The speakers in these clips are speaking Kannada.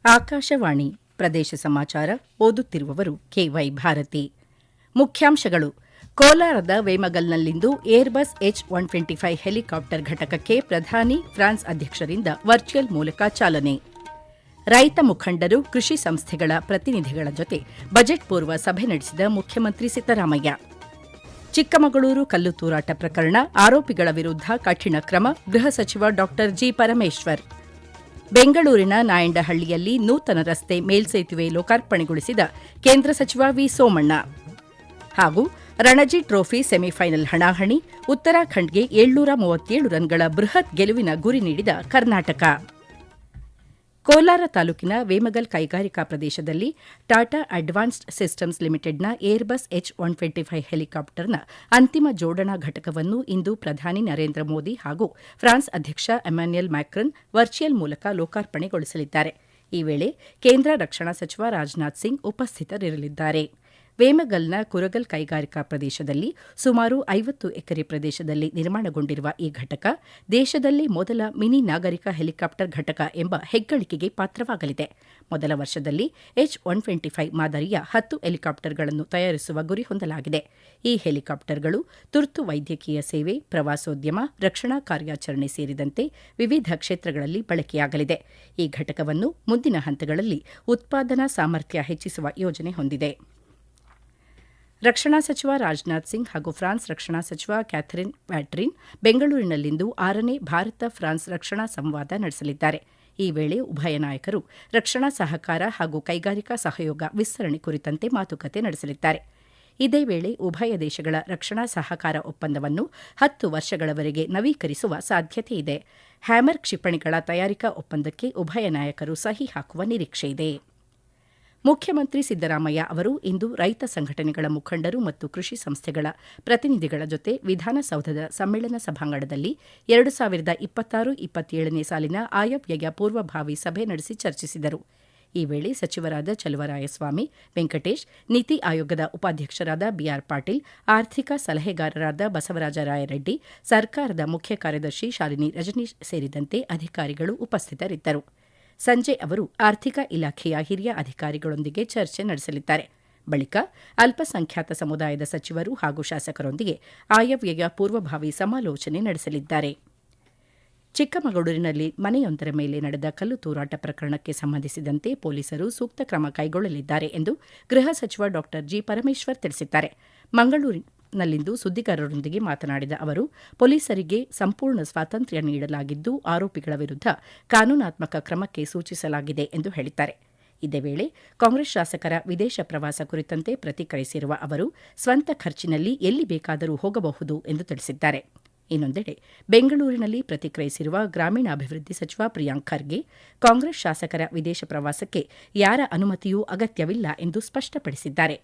ಆಕಾಶವಾಣಿ ಪ್ರದೇಶ ಸಮಾಚಾರ ಓದುತ್ತಿರುವವರು ಕೆವೈ ಭಾರತಿ. ಮುಖ್ಯಾಂಶಗಳು: ಕೋಲಾರದ ವೇಮಗಲ್ನಲ್ಲಿಂದು ಏರ್ಬಸ್ H-125 ಹೆಲಿಕಾಪ್ಟರ್ ಘಟಕಕ್ಕೆ ಪ್ರಧಾನಿ ಫ್ರಾನ್ಸ್ ಅಧ್ಯಕ್ಷರಿಂದ ವರ್ಚುವಲ್ ಮೂಲಕ ಚಾಲನೆ. ರೈತ ಮುಖಂಡರು, ಕೃಷಿ ಸಂಸ್ಥೆಗಳ ಪ್ರತಿನಿಧಿಗಳ ಜೊತೆ ಬಜೆಟ್ ಪೂರ್ವ ಸಭೆ ನಡೆಸಿದ ಮುಖ್ಯಮಂತ್ರಿ ಸಿದ್ದರಾಮಯ್ಯ. ಚಿಕ್ಕಮಗಳೂರು ಕಲ್ಲು ತೂರಾಟ ಪ್ರಕರಣ, ಆರೋಪಿಗಳ ವಿರುದ್ಧ ಕಠಿಣ ಕ್ರಮ, ಗೃಹ ಸಚಿವ ಡಾ ಜಿ. ಪರಮೇಶ್ವರ್. ಬೆಂಗಳೂರಿನ ನಾಯಂಡಹಳ್ಳಿಯಲ್ಲಿ ನೂತನ ರಸ್ತೆ ಮೇಲ್ಸೇತುವೆ ಲೋಕಾರ್ಪಣೆಗೊಳಿಸಿದ ಕೇಂದ್ರ ಸಚಿವ ವಿ. ಸೋಮಣ್ಣ. ಹಾಗೂ ರಣಜಿ ಟ್ರೋಫಿ ಸೆಮಿಫೈನಲ್ ಹಣಾಹಣಿ, ಉತ್ತರಾಖಂಡ್ಗೆ 737 ರನ್ಗಳ ಬೃಹತ್ ಗೆಲುವಿನ ಗುರಿ ನೀಡಿದ ಕರ್ನಾಟಕ. ಕೋಲಾರ ತಾಲೂಕಿನ ವೇಮಗಲ್ ಕೈಗಾರಿಕಾ ಪ್ರದೇಶದಲ್ಲಿ ಟಾಟಾ ಅಡ್ವಾನ್ಸ್ಡ್ ಸಿಸ್ಟಮ್ಸ್ ಲಿಮಿಟೆಡ್ನ ಏರ್ಬಸ್ H-125 ಹೆಲಿಕಾಪ್ಟರ್ನ ಅಂತಿಮ ಜೋಡಣಾ ಘಟಕವನ್ನು ಇಂದು ಪ್ರಧಾನಿ ನರೇಂದ್ರ ಮೋದಿ ಹಾಗೂ ಫ್ರಾನ್ಸ್ ಅಧ್ಯಕ್ಷ ಎಮ್ಯಾನ್ಯುಯಲ್ ಮ್ಯಾಕ್ರನ್ ವರ್ಚುವಲ್ ಮೂಲಕ ಲೋಕಾರ್ಪಣೆಗೊಳಿಸಲಿದ್ದಾರೆ. ಈ ವೇಳೆ ಕೇಂದ್ರ ರಕ್ಷಣಾ ಸಚಿವ ರಾಜನಾಥ್ ಸಿಂಗ್ ಉಪಸ್ಥಿತರಿರಲಿದ್ದಾರೆ. ವೇಮಗಲ್ನ ಕುರಗಲ್ ಕೈಗಾರಿಕಾ ಪ್ರದೇಶದಲ್ಲಿ ಸುಮಾರು 50 ಎಕರೆ ಪ್ರದೇಶದಲ್ಲಿ ನಿರ್ಮಾಣಗೊಂಡಿರುವ ಈ ಘಟಕ ದೇಶದಲ್ಲಿ ಮೊದಲ ಮಿನಿ ನಾಗರಿಕ ಹೆಲಿಕಾಪ್ಟರ್ ಘಟಕ ಎಂಬ ಹೆಗ್ಗಳಿಕೆಗೆ ಪಾತ್ರವಾಗಲಿದೆ. ಮೊದಲ ವರ್ಷದಲ್ಲಿ H-125 ಮಾದರಿಯ 10 ಹೆಲಿಕಾಪ್ಟರ್ಗಳನ್ನು ತಯಾರಿಸುವ ಗುರಿ ಹೊಂದಲಾಗಿದೆ. ಈ ಹೆಲಿಕಾಪ್ಟರ್ಗಳು ತುರ್ತು ವೈದ್ಯಕೀಯ ಸೇವೆ, ಪ್ರವಾಸೋದ್ಯಮ, ರಕ್ಷಣಾ ಕಾರ್ಯಾಚರಣೆ ಸೇರಿದಂತೆ ವಿವಿಧ ಕ್ಷೇತ್ರಗಳಲ್ಲಿ ಬಳಕೆಯಾಗಲಿದೆ. ಈ ಘಟಕವನ್ನು ಮುಂದಿನ ಹಂತಗಳಲ್ಲಿ ಉತ್ಪಾದನಾ ಸಾಮರ್ಥ್ಯ ಹೆಚ್ಚಿಸುವ ಯೋಜನೆ ಹೊಂದಿದೆ. ರಕ್ಷಣಾ ಸಚಿವ ರಾಜನಾಥ್ ಸಿಂಗ್ ಹಾಗೂ ಫ್ರಾನ್ಸ್ ರಕ್ಷಣಾ ಸಚಿವ ಕ್ಯಾಥರಿನ್ ವ್ಯಾಟ್ರಿನ್ ಬೆಂಗಳೂರಿನಲ್ಲಿಂದು 6ನೇ ಭಾರತ ಫ್ರಾನ್ಸ್ ರಕ್ಷಣಾ ಸಂವಾದ ನಡೆಸಲಿದ್ದಾರೆ. ಈ ವೇಳೆ ಉಭಯ ನಾಯಕರು ರಕ್ಷಣಾ ಸಹಕಾರ ಹಾಗೂ ಕೈಗಾರಿಕಾ ಸಹಯೋಗ ವಿಸ್ತರಣೆ ಕುರಿತಂತೆ ಮಾತುಕತೆ ನಡೆಸಲಿದ್ದಾರೆ. ಇದೇ ವೇಳೆ ಉಭಯ ದೇಶಗಳ ರಕ್ಷಣಾ ಸಹಕಾರ ಒಪ್ಪಂದವನ್ನು 10 ವರ್ಷಗಳವರೆಗೆ ನವೀಕರಿಸುವ ಸಾಧ್ಯತೆಯಿದೆ. ಹ್ಯಾಮರ್ ಕ್ಷಿಪಣಿಗಳ ತಯಾರಿಕಾ ಒಪ್ಪಂದಕ್ಕೆ ಉಭಯ ನಾಯಕರು ಸಹಿ ಹಾಕುವ ನಿರೀಕ್ಷೆಯಿದೆ. ಮುಖ್ಯಮಂತ್ರಿ ಸಿದ್ದರಾಮಯ್ಯ ಅವರು ಇಂದು ರೈತ ಸಂಘಟನೆಗಳ ಮುಖಂಡರು ಮತ್ತು ಕೃಷಿ ಸಂಸ್ಥೆಗಳ ಪ್ರತಿನಿಧಿಗಳ ಜೊತೆ ವಿಧಾನಸೌಧದ ಸಮ್ಮೇಳನ ಸಭಾಂಗಣದಲ್ಲಿ 2026-27ನೇ ಸಾಲಿನ ಆಯವ್ಯಯ ಪೂರ್ವಭಾವಿ ಸಭೆ ನಡೆಸಿ ಚರ್ಚಿಸಿದರು. ಈ ವೇಳೆ ಸಚಿವರಾದ ಚಲುವರಾಯಸ್ವಾಮಿ, ವೆಂಕಟೇಶ್, ನೀತಿ ಆಯೋಗದ ಉಪಾಧ್ಯಕ್ಷರಾದ ಬಿಆರ್ ಪಾಟೀಲ್, ಆರ್ಥಿಕ ಸಲಹೆಗಾರರಾದ ಬಸವರಾಜ ರಾಯರೆಡ್ಡಿ, ಸರ್ಕಾರದ ಮುಖ್ಯ ಕಾರ್ಯದರ್ಶಿ ಶಾಲಿನಿ ರಜನೀಶ್ ಸೇರಿದಂತೆ ಅಧಿಕಾರಿಗಳು ಉಪಸ್ಥಿತರಿದ್ದರು. ಸಂಜೆ ಅವರು ಆರ್ಥಿಕ ಇಲಾಖೆಯ ಹಿರಿಯ ಅಧಿಕಾರಿಗಳೊಂದಿಗೆ ಚರ್ಚೆ ನಡೆಸಲಿದ್ದಾರೆ. ಬಳಿಕ ಅಲ್ಪಸಂಖ್ಯಾತ ಸಮುದಾಯದ ಸಚಿವರು ಹಾಗೂ ಶಾಸಕರೊಂದಿಗೆ ಆಯವ್ಯಯ ಪೂರ್ವಭಾವಿ ಸಮಾಲೋಚನೆ ನಡೆಸಲಿದ್ದಾರೆ. ಚಿಕ್ಕಮಗಳೂರಿನಲ್ಲಿ ಮನೆಯೊಂದರ ಮೇಲೆ ನಡೆದ ಕಲ್ಲು ತೂರಾಟ ಪ್ರಕರಣಕ್ಕೆ ಸಂಬಂಧಿಸಿದಂತೆ ಪೊಲೀಸರು ಸೂಕ್ತ ಕ್ರಮ ಕೈಗೊಳ್ಳಲಿದ್ದಾರೆ ಎಂದು ಗೃಹ ಸಚಿವ ಡಾ ಜಿ. ಪರಮೇಶ್ವರ್ ತಿಳಿಸಿದ್ದಾರೆ. ಮಂಗಳೂರಿನಲ್ಲಿಂದು ಸುದ್ದಿಗಾರರೊಂದಿಗೆ ಮಾತನಾಡಿದ ಅವರು, ಪೊಲೀಸರಿಗೆ ಸಂಪೂರ್ಣ ಸ್ವಾತಂತ್ರ್ಯ ನೀಡಲಾಗಿದ್ದು ಆರೋಪಿಗಳ ವಿರುದ್ಧ ಕಾನೂನಾತ್ಮಕ ಕ್ರಮಕ್ಕೆ ಸೂಚಿಸಲಾಗಿದೆ ಎಂದು ಹೇಳಿದ್ದಾರೆ. ಇದೇ ವೇಳೆ ಕಾಂಗ್ರೆಸ್ ಶಾಸಕರ ವಿದೇಶ ಪ್ರವಾಸ ಕುರಿತಂತೆ ಪ್ರತಿಕ್ರಿಯಿಸಿರುವ ಅವರು, ಸ್ವಂತ ಖರ್ಚಿನಲ್ಲಿ ಎಲ್ಲಿ ಬೇಕಾದರೂ ಹೋಗಬಹುದು ಎಂದು ತಿಳಿಸಿದ್ದಾರೆ. ಇನ್ನೊಂದೆಡೆ ಬೆಂಗಳೂರಿನಲ್ಲಿ ಪ್ರತಿಕ್ರಿಯಿಸಿರುವ ಗ್ರಾಮೀಣಾಭಿವೃದ್ಧಿ ಸಚಿವ ಪ್ರಿಯಾಂಕ್ ಖರ್ಗೆ, ಕಾಂಗ್ರೆಸ್ ಶಾಸಕರ ವಿದೇಶ ಪ್ರವಾಸಕ್ಕೆ ಯಾರ ಅನುಮತಿಯೂ ಅಗತ್ಯವಿಲ್ಲ ಎಂದು ಸ್ಪಷ್ಟಪಡಿಸಿದ್ದಾರೆ.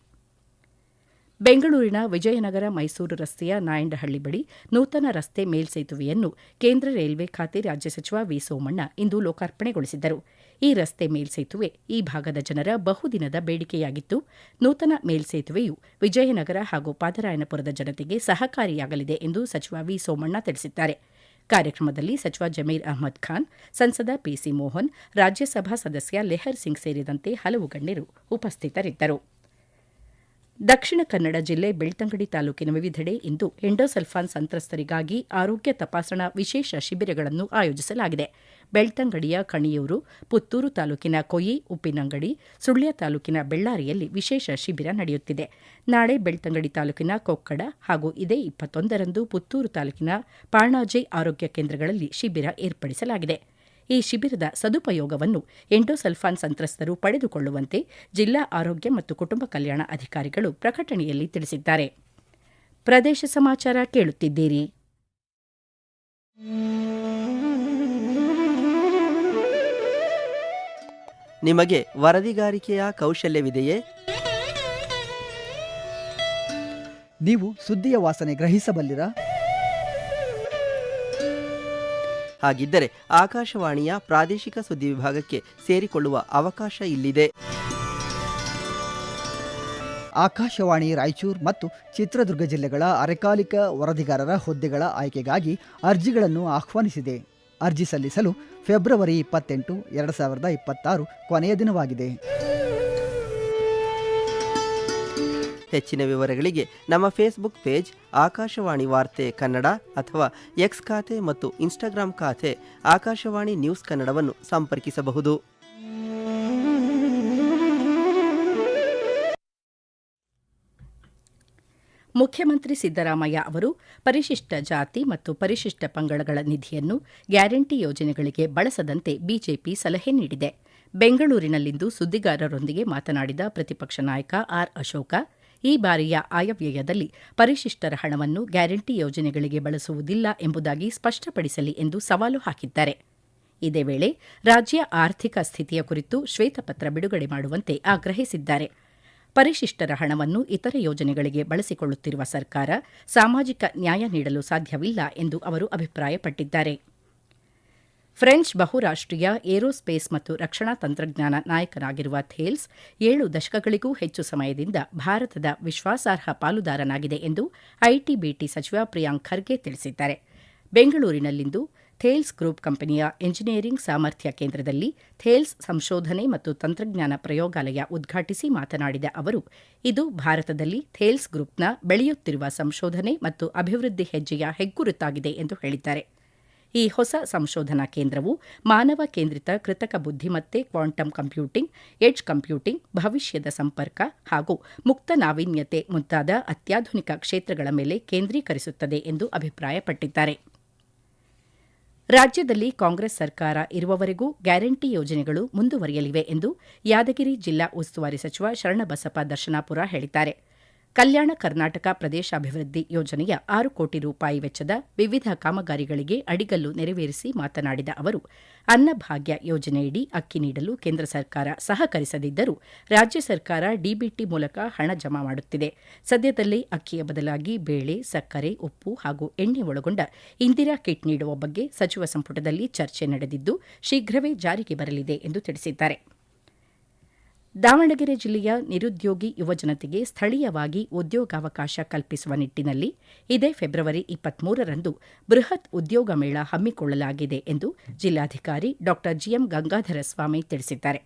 ಬೆಂಗಳೂರಿನ ವಿಜಯನಗರ ಮೈಸೂರು ರಸ್ತೆಯ ನಾಯಂಡಹಳ್ಳಿ ಬಳಿ ನೂತನ ರಸ್ತೆ ಮೇಲ್ಸೇತುವೆಯನ್ನು ಕೇಂದ್ರ ರೈಲ್ವೆ ಖಾತೆ ರಾಜ್ಯ ಸಚಿವ ವಿ. ಸೋಮಣ್ಣ ಇಂದು ಲೋಕಾರ್ಪಣೆಗೊಳಿಸಿದರು. ಈ ರಸ್ತೆ ಮೇಲ್ಸೇತುವೆ ಈ ಭಾಗದ ಜನರ ಬಹುದಿನದ ಬೇಡಿಕೆಯಾಗಿತ್ತು. ನೂತನ ಮೇಲ್ಸೇತುವೆಯು ವಿಜಯನಗರ ಹಾಗೂ ಪಾದರಾಯನಪುರದ ಜನತೆಗೆ ಸಹಕಾರಿಯಾಗಲಿದೆ ಎಂದು ಸಚಿವ ವಿ. ಸೋಮಣ್ಣ ತಿಳಿಸಿದ್ದಾರೆ. ಕಾರ್ಯಕ್ರಮದಲ್ಲಿ ಸಚಿವ ಜಮೀರ್ ಅಹ್ಮದ್ ಖಾನ್, ಸಂಸದ ಪಿಸಿ ಮೋಹನ್, ರಾಜ್ಯಸಭಾ ಸದಸ್ಯ ಲೆಹರ್ ಸಿಂಗ್ ಸೇರಿದಂತೆ ಹಲವು ಗಣ್ಯರು ಉಪಸ್ಥಿತರಿದ್ದರು. ದಕ್ಷಿಣ ಕನ್ನಡ ಜಿಲ್ಲೆ ಬೆಳ್ತಂಗಡಿ ತಾಲೂಕಿನ ವಿವಿಧೆಡೆ ಇಂದು ಎಂಡೋಸಲ್ಫಾನ್ ಸಂತ್ರಸ್ತರಿಗಾಗಿ ಆರೋಗ್ಯ ತಪಾಸಣಾ ವಿಶೇಷ ಶಿಬಿರಗಳನ್ನು ಆಯೋಜಿಸಲಾಗಿದೆ. ಬೆಳ್ತಂಗಡಿಯ ಕಣಿಯೂರು, ಪುತ್ತೂರು ತಾಲೂಕಿನ ಕೊಯ್ಯಿ, ಉಪ್ಪಿನಂಗಡಿ, ಸುಳ್ಯ ತಾಲೂಕಿನ ಬೆಳ್ಳಾರಿಯಲ್ಲಿ ವಿಶೇಷ ಶಿಬಿರ ನಡೆಯುತ್ತಿದೆ. ನಾಳೆ ಬೆಳ್ತಂಗಡಿ ತಾಲೂಕಿನ ಕೊಕ್ಕಡ ಹಾಗೂ ಇದೇ 21ರಂದು ಪುತ್ತೂರು ತಾಲೂಕಿನ ಪಾಣಾಜೆ ಆರೋಗ್ಯ ಕೇಂದ್ರಗಳಲ್ಲಿ ಶಿಬಿರ ಏರ್ಪಡಿಸಲಾಗಿದೆ. ಈ ಶಿಬಿರದ ಸದುಪಯೋಗವನ್ನು ಎಂಡೋಸಲ್ಫಾನ್ ಸಂತ್ರಸ್ತರು ಪಡೆದುಕೊಳ್ಳುವಂತೆ ಜಿಲ್ಲಾ ಆರೋಗ್ಯ ಮತ್ತು ಕುಟುಂಬ ಕಲ್ಯಾಣ ಅಧಿಕಾರಿಗಳು ಪ್ರಕಟಣೆಯಲ್ಲಿ ತಿಳಿಸಿದ್ದಾರೆ. ಪ್ರದೇಶ ಸಮಾಚಾರ ಕೇಳುತ್ತಿದ್ದೀರಿ. ನಿಮಗೆ ವರದಿಗಾರಿಕೆಯ ಕೌಶಲ್ಯವಿದೆಯೇ? ನೀವು ಸುದ್ದಿಯ ವಾಸನೆ ಗ್ರಹಿಸಬಲ್ಲಿರಾ? ಹಾಗಿದ್ದರೆ ಆಕಾಶವಾಣಿಯ ಪ್ರಾದೇಶಿಕ ಸುದ್ದಿ ವಿಭಾಗಕ್ಕೆ ಸೇರಿಕೊಳ್ಳುವ ಅವಕಾಶ ಇಲ್ಲಿದೆ. ಆಕಾಶವಾಣಿ ರಾಯಚೂರು ಮತ್ತು ಚಿತ್ರದುರ್ಗ ಜಿಲ್ಲೆಗಳ ಅರೆಕಾಲಿಕ ವರದಿಗಾರರ ಹುದ್ದೆಗಳ ಆಯ್ಕೆಗಾಗಿ ಅರ್ಜಿಗಳನ್ನು ಆಹ್ವಾನಿಸಿದೆ. ಅರ್ಜಿ ಸಲ್ಲಿಸಲು ಫೆಬ್ರವರಿ 28, 2026 ಕೊನೆಯ ದಿನವಾಗಿದೆ. ಹೆಚ್ಚಿನ ವಿವರಗಳಿಗೆ ನಮ್ಮ ಫೇಸ್ಬುಕ್ ಪೇಜ್ ಆಕಾಶವಾಣಿ ವಾರ್ತೆ ಕನ್ನಡ ಅಥವಾ ಎಕ್ಸ್ ಖಾತೆ ಮತ್ತು ಇನ್ಸ್ಟಾಗ್ರಾಂ ಖಾತೆ ಆಕಾಶವಾಣಿ ನ್ಯೂಸ್ ಕನ್ನಡವನ್ನು ಸಂಪರ್ಕಿಸಬಹುದು. ಮುಖ್ಯಮಂತ್ರಿ ಸಿದ್ದರಾಮಯ್ಯ ಅವರು ಪರಿಶಿಷ್ಟ ಜಾತಿ ಮತ್ತು ಪರಿಶಿಷ್ಟ ಪಂಗಡಗಳ ನಿಧಿಯನ್ನು ಗ್ಯಾರಂಟಿ ಯೋಜನೆಗಳಿಗೆ ಬಳಸದಂತೆ ಬಿಜೆಪಿ ಸಲಹೆ ನೀಡಿದೆ. ಬೆಂಗಳೂರಿನಲ್ಲಿಂದು ಸುದ್ದಿಗಾರರೊಂದಿಗೆ ಮಾತನಾಡಿದ ಪ್ರತಿಪಕ್ಷ ನಾಯಕ ಆರ್ ಅಶೋಕ, ಈ ಬಾರಿಯ ಆಯವ್ಯಯದಲ್ಲಿ ಪರಿಶಿಷ್ಟರ ಹಣವನ್ನು ಗ್ಯಾರಂಟಿ ಯೋಜನೆಗಳಿಗೆ ಬಳಸುವುದಿಲ್ಲ ಎಂಬುದಾಗಿ ಸ್ಪಷ್ಟಪಡಿಸಲಿ ಎಂದು ಸವಾಲು ಹಾಕಿದ್ದಾರೆ. ಇದೇ ವೇಳೆ ರಾಜ್ಯ ಆರ್ಥಿಕ ಸ್ಥಿತಿಯ ಕುರಿತು ಶ್ವೇತಪತ್ರ ಬಿಡುಗಡೆ ಮಾಡುವಂತೆ ಆಗ್ರಹಿಸಿದ್ದಾರೆ. ಪರಿಶಿಷ್ಟರ ಹಣವನ್ನು ಇತರೆ ಯೋಜನೆಗಳಿಗೆ ಬಳಸಿಕೊಳ್ಳುತ್ತಿರುವ ಸರ್ಕಾರ ಸಾಮಾಜಿಕ ನ್ಯಾಯ ನೀಡಲು ಸಾಧ್ಯವಿಲ್ಲ ಎಂದು ಅವರು ಅಭಿಪ್ರಾಯಪಟ್ಟಿದ್ದಾರೆ. ಫ್ರೆಂಚ್ ಬಹುರಾಷ್ಟ್ರೀಯ ಏರೋಸ್ಪೇಸ್ ಮತ್ತು ರಕ್ಷಣಾ ತಂತ್ರಜ್ಞಾನ ನಾಯಕನಾಗಿರುವ ಥೇಲ್ಸ್ 7 ದಶಕಗಳಿಗೂ ಹೆಚ್ಚು ಸಮಯದಿಂದ ಭಾರತದ ವಿಶ್ವಾಸಾರ್ಹ ಪಾಲುದಾರನಾಗಿದೆ ಎಂದು ಐಟಿ ಬಿಟಿ ಸಚಿವ ಪ್ರಿಯಾಂಕ್ ಖರ್ಗೆ ತಿಳಿಸಿದ್ದಾರೆ. ಬೆಂಗಳೂರಿನಲ್ಲಿಂದು ಥೇಲ್ಸ್ ಗ್ರೂಪ್ ಕಂಪನಿಯ ಎಂಜಿನಿಯರಿಂಗ್ ಸಾಮರ್ಥ್ಯ ಕೇಂದ್ರದಲ್ಲಿ ಥೇಲ್ಸ್ ಸಂಶೋಧನೆ ಮತ್ತು ತಂತ್ರಜ್ಞಾನ ಪ್ರಯೋಗಾಲಯ ಉದ್ಘಾಟಿಸಿ ಮಾತನಾಡಿದ ಅವರು, ಇದು ಭಾರತದಲ್ಲಿ ಥೇಲ್ಸ್ ಗ್ರೂಪ್ನ ಬೆಳೆಯುತ್ತಿರುವ ಸಂಶೋಧನೆ ಮತ್ತು ಅಭಿವೃದ್ಧಿ ಹೆಜ್ಜೆಯ ಹೆಗ್ಗುರುತಾಗಿದೆ ಎಂದು ಹೇಳಿದ್ದಾರೆ. ಈ ಹೊಸ ಸಂಶೋಧನಾ ಕೇಂದ್ರವು ಮಾನವ ಕೇಂದ್ರಿತ ಕೃತಕ ಬುದ್ಧಿಮತ್ತೆ, ಕ್ವಾಂಟಮ್ ಕಂಪ್ಯೂಟಿಂಗ್, ಎಡ್ಜ್ ಕಂಪ್ಯೂಟಿಂಗ್, ಭವಿಷ್ಯದ ಸಂಪರ್ಕ ಹಾಗೂ ಮುಕ್ತ ನಾವೀನ್ಯತೆ ಮುಂತಾದ ಅತ್ಯಾಧುನಿಕ ಕ್ಷೇತ್ರಗಳ ಮೇಲೆ ಕೇಂದ್ರೀಕರಿಸುತ್ತದೆ ಎಂದು ಅಭಿಪ್ರಾಯಪಟ್ಟಿದ್ದಾರೆ. ರಾಜ್ಯದಲ್ಲಿ ಕಾಂಗ್ರೆಸ್ ಸರ್ಕಾರ ಇರುವವರೆಗೂ ಗ್ಯಾರಂಟಿ ಯೋಜನೆಗಳು ಮುಂದುವರಿಯಲಿವೆ ಎಂದು ಯಾದಗಿರಿ ಜಿಲ್ಲಾ ಉಸ್ತುವಾರಿ ಸಚಿವ ಶರಣಬಸಪ್ಪ ದರ್ಶನಾಪುರ ಹೇಳಿದ್ದಾರೆ. ಕಲ್ಯಾಣ ಕರ್ನಾಟಕ ಪ್ರದೇಶಾಭಿವೃದ್ಧಿ ಯೋಜನೆಯ 6 ಕೋಟಿ ರೂಪಾಯಿ ವೆಚ್ಚದ ವಿವಿಧ ಕಾಮಗಾರಿಗಳಿಗೆ ಅಡಿಗಲ್ಲು ನೆರವೇರಿಸಿ ಮಾತನಾಡಿದ ಅವರು, ಅನ್ನಭಾಗ್ಯ ಯೋಜನೆಯಡಿ ಅಕ್ಕಿ ನೀಡಲು ಕೇಂದ್ರ ಸರ್ಕಾರ ಸಹಕರಿಸದಿದ್ದರೂ ರಾಜ್ಯ ಸರ್ಕಾರ ಡಿಬಿಟಿ ಮೂಲಕ ಹಣ ಜಮಾ ಮಾಡುತ್ತಿದೆ. ಸದ್ಯದಲ್ಲೇ ಅಕ್ಕಿಯ ಬದಲಾಗಿ ಬೇಳೆ, ಸಕ್ಕರೆ, ಉಪ್ಪು ಹಾಗೂ ಎಣ್ಣೆ ಒಳಗೊಂಡ ಇಂದಿರಾ ಕಿಟ್ ನೀಡುವ ಬಗ್ಗೆ ಸಚಿವ ಸಂಪುಟದಲ್ಲಿ ಚರ್ಚೆ ನಡೆದಿದ್ದು ಶೀಘ್ರವೇ ಜಾರಿಗೆ ಬರಲಿದೆ ಎಂದು ತಿಳಿಸಿದ್ದಾರೆ. ದಾವಣಗೆರೆ ಜಿಲ್ಲೆಯ ನಿರುದ್ಯೋಗಿ ಯುವಜನತೆಗೆ ಸ್ಥಳೀಯವಾಗಿ ಉದ್ಯೋಗಾವಕಾಶ ಕಲ್ಪಿಸುವ ನಿಟ್ಟಿನಲ್ಲಿ ಇದೇ ಫೆಬ್ರವರಿ 23ರಂದು ಬೃಹತ್ ಉದ್ಯೋಗ ಮೇಳ ಹಮ್ಮಿಕೊಳ್ಳಲಾಗಿದೆ ಎಂದು ಜಿಲ್ಲಾಧಿಕಾರಿ ಡಾ ಜಿಎಂ ಗಂಗಾಧರ ಸ್ವಾಮಿ ತಿಳಿಸಿದ್ದಾರೆ.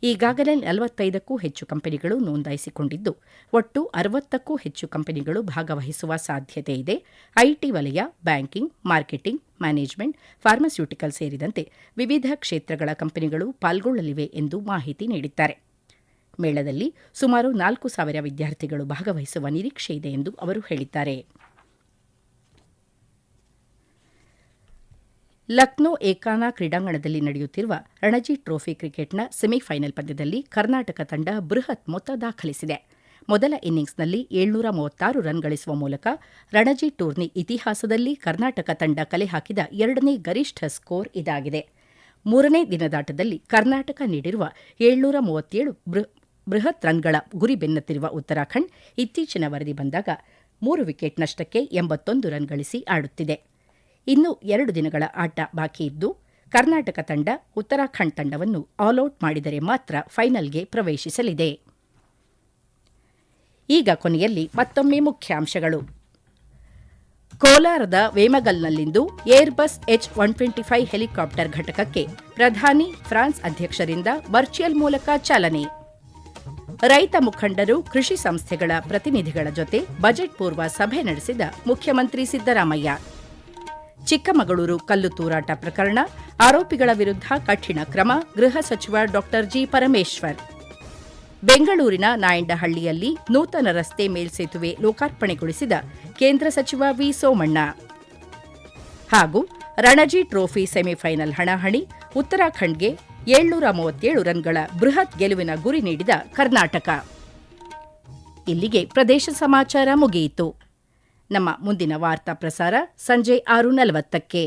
ಈಗಾಗಲೇ 45ಕ್ಕೂ ಹೆಚ್ಚು ಕಂಪನಿಗಳು ನೋಂದಾಯಿಸಿಕೊಂಡಿದ್ದು ಒಟ್ಟು 60ಕ್ಕೂ ಹೆಚ್ಚು ಕಂಪನಿಗಳು ಭಾಗವಹಿಸುವ ಸಾಧ್ಯತೆ ಇದೆ. ಐಟಿ ವಲಯ, ಬ್ಯಾಂಕಿಂಗ್, ಮಾರ್ಕೆಟಿಂಗ್, ಮ್ಯಾನೇಜ್ಮೆಂಟ್, ಫಾರ್ಮಾಸ್ಯೂಟಿಕಲ್ ಸೇರಿದಂತೆ ವಿವಿಧ ಕ್ಷೇತ್ರಗಳ ಕಂಪನಿಗಳು ಪಾಲ್ಗೊಳ್ಳಲಿವೆ ಎಂದು ಮಾಹಿತಿ ನೀಡಿದ್ದಾರೆ. ಮೇಳದಲ್ಲಿ ಸುಮಾರು 4,000 ವಿದ್ಯಾರ್ಥಿಗಳು ಭಾಗವಹಿಸುವ ನಿರೀಕ್ಷೆ ಇದೆ ಎಂದು ಅವರು ಹೇಳಿದ್ದಾರೆ. ಲಕ್ನೋ ಏಕಾನಾ ಕ್ರೀಡಾಂಗಣದಲ್ಲಿ ನಡೆಯುತ್ತಿರುವ ರಣಜಿ ಟ್ರೋಫಿ ಕ್ರಿಕೆಟ್ನ ಸೆಮಿಫೈನಲ್ ಪಂದ್ಯದಲ್ಲಿ ಕರ್ನಾಟಕ ತಂಡ ಬೃಹತ್ ಮೊತ್ತ ದಾಖಲಿಸಿದೆ. ಮೊದಲ ಇನ್ನಿಂಗ್ಸ್ನಲ್ಲಿ 736 ರನ್ ಗಳಿಸುವ ಮೂಲಕ ರಣಜಿ ಟೂರ್ನಿ ಇತಿಹಾಸದಲ್ಲಿ ಕರ್ನಾಟಕ ತಂಡ ಕಲೆ ಹಾಕಿದ 2ನೇ ಗರಿಷ್ಠ ಸ್ಕೋರ್ ಇದಾಗಿದೆ. 3ನೇ ದಿನದಾಟದಲ್ಲಿ ಕರ್ನಾಟಕ ನೀಡಿರುವ 737 ಬೃಹತ್ ರನ್ಗಳ ಗುರಿ ಬೆನ್ನತ್ತಿರುವ ಉತ್ತರಾಖಂಡ್ ಇತ್ತೀಚಿನ ವರದಿ ಬಂದಾಗ 3 ವಿಕೆಟ್ ನಷ್ಟಕ್ಕೆ 81 ರನ್ ಗಳಿಸಿ ಆಡುತ್ತಿದೆ. ಇನ್ನು 2 ದಿನಗಳ ಆಟ ಬಾಕಿ ಇದ್ದು ಕರ್ನಾಟಕ ತಂಡ ಉತ್ತರಾಖಂಡ್ ತಂಡವನ್ನು ಆಲ್ಔಟ್ ಮಾಡಿದರೆ ಮಾತ್ರ ಫೈನಲ್ಗೆ ಪ್ರವೇಶಿಸಲಿದೆ. ಈಗ ಕೊನೆಯಲ್ಲಿ ಮತ್ತೊಮ್ಮೆ ಮುಖ್ಯಾಂಶಗಳು. ಕೋಲಾರದ ವೇಮಗಲ್ನಲ್ಲಿಂದು ಏರ್ಬಸ್ H-125 ಹೆಲಿಕಾಪ್ಟರ್ ಘಟಕಕ್ಕೆ ಪ್ರಧಾನಿ ಫ್ರಾನ್ಸ್ ಅಧ್ಯಕ್ಷರಿಂದ ವರ್ಚುವಲ್ ಮೂಲಕ ಚಾಲನೆ. ರೈತ ಮುಖಂಡರು, ಕೃಷಿ ಸಂಸ್ಥೆಗಳ ಪ್ರತಿನಿಧಿಗಳ ಜೊತೆ ಬಜೆಟ್ ಪೂರ್ವ ಸಭೆ ನಡೆಸಿದ ಮುಖ್ಯಮಂತ್ರಿ ಸಿದ್ದರಾಮಯ್ಯ. ಚಿಕ್ಕಮಗಳೂರು ಕಲ್ಲು ತೂರಾಟ ಪ್ರಕರಣ, ಆರೋಪಿಗಳ ವಿರುದ್ಧ ಕಠಿಣ ಕ್ರಮ, ಗೃಹ ಸಚಿವ ಡಾ ಜಿ ಪರಮೇಶ್ವರ್. ಬೆಂಗಳೂರಿನ ನಾಯಂಡಹಳ್ಳಿಯಲ್ಲಿ ನೂತನ ರಸ್ತೆ ಮೇಲ್ಸೇತುವೆ ಲೋಕಾರ್ಪಣೆಗೊಳಿಸಿದ ಕೇಂದ್ರ ಸಚಿವ ವಿ ಸೋಮಣ್ಣ. ಹಾಗೂ ರಣಜಿ ಟ್ರೋಫಿ ಸೆಮಿಫೈನಲ್ ಹಣಾಹಣಿ, ಉತ್ತರಾಖಂಡ್ಗೆ 737 ರನ್ಗಳ ಬೃಹತ್ ಗೆಲುವಿನ ಗುರಿ ನೀಡಿದ ಕರ್ನಾಟಕ. ಇಲ್ಲಿಗೆ ಪ್ರದೇಶ ಸಮಾಚಾರ ಮುಗಿಯಿತು. ನಮ್ಮ ಮುಂದಿನ ವಾರ್ತಾ ಪ್ರಸಾರ ಸಂಜೆ 6:40ಕ್ಕೆ.